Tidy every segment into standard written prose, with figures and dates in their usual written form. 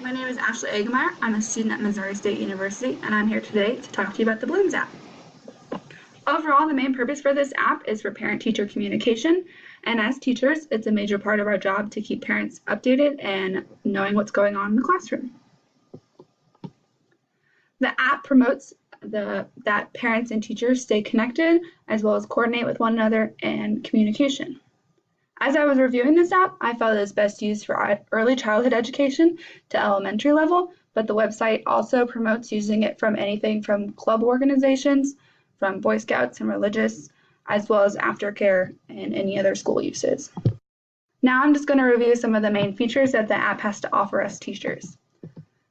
My name is Ashley Egemeyer. I'm a student at Missouri State University, and I'm here today to talk to you about the Bloomz app. Overall, the main purpose for this app is for parent-teacher communication, and as teachers, it's a major part of our job to keep parents updated and knowing what's going on in the classroom. The app promotes that parents and teachers stay connected, as well as coordinate with one another and communication. As I was reviewing this app, I felt it was best used for early childhood education to elementary level, but the website also promotes using it from anything from club organizations, from Boy Scouts and religious, as well as aftercare and any other school uses. Now I'm just going to review some of the main features that the app has to offer us teachers.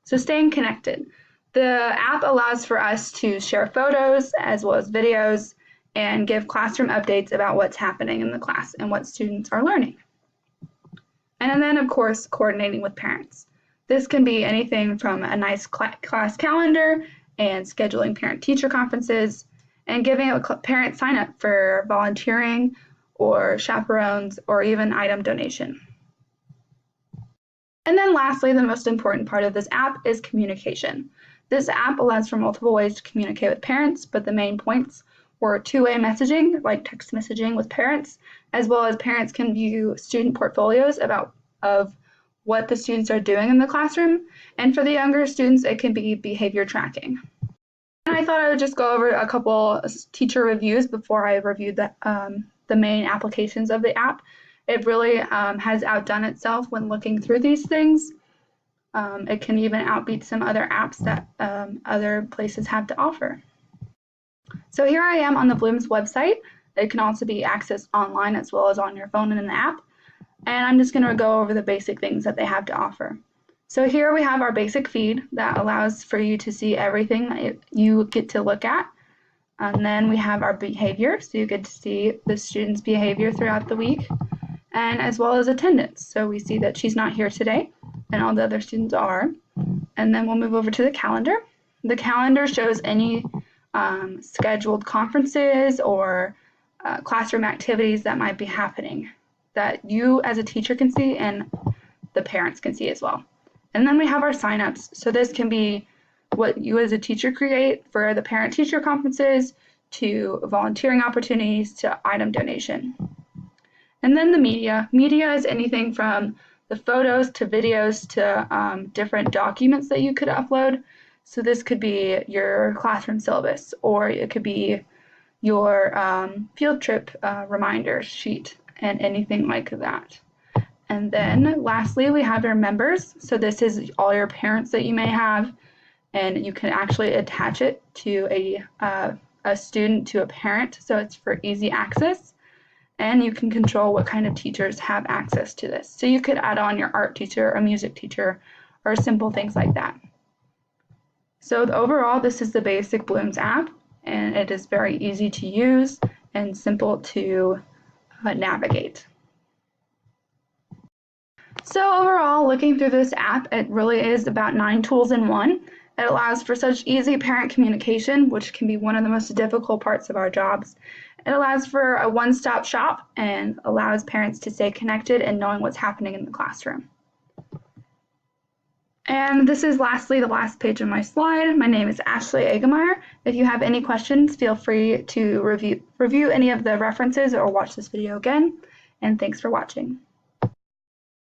So staying connected. The app allows for us to share photos as well as videos and give classroom updates about what's happening in the class and what students are learning. And then, of course, coordinating with parents. This can be anything from a nice class calendar and scheduling parent-teacher conferences and giving a parent sign-up for volunteering or chaperones or even item donation. And then lastly, the most important part of this app is communication. This app allows for multiple ways to communicate with parents, but the main points were two-way messaging, like text messaging with parents, as well as parents can view student portfolios of what the students are doing in the classroom. And for the younger students, it can be behavior tracking. And I thought I would just go over a couple teacher reviews before I reviewed the main applications of the app. It really has outdone itself when looking through these things. It can even outbeat some other apps that other places have to offer. So here I am on the Bloomz website. It can also be accessed online as well as on your phone and in the app. And I'm just going to go over the basic things that they have to offer. So here we have our basic feed that allows for you to see everything that you get to look at. And then we have our behavior, so you get to see the students' behavior throughout the week, and as well as attendance. So we see that she's not here today, and all the other students are. And then we'll move over to the calendar. The calendar shows any scheduled conferences or classroom activities that might be happening that you as a teacher can see and the parents can see as well. And then we have our signups. So this can be what you as a teacher create for the parent-teacher conferences to volunteering opportunities to item donation. And then the media. Media is anything from the photos to videos to different documents that you could upload. So this could be your classroom syllabus, or it could be your field trip reminder sheet and anything like that. And then lastly, we have your members. So this is all your parents that you may have, and you can actually attach it to a student to a parent, so it's for easy access. And you can control what kind of teachers have access to this. So you could add on your art teacher, a music teacher, or simple things like that. So overall, this is the basic Bloomz app, and it is very easy to use and simple to navigate. So overall, looking through this app, it really is about 9 tools in one. It allows for such easy parent communication, which can be one of the most difficult parts of our jobs. It allows for a one-stop shop and allows parents to stay connected and knowing what's happening in the classroom. And this is lastly the last page of my slide. My name is Ashley Egemeyer. If you have any questions, feel free to review any of the references or watch this video again. And thanks for watching.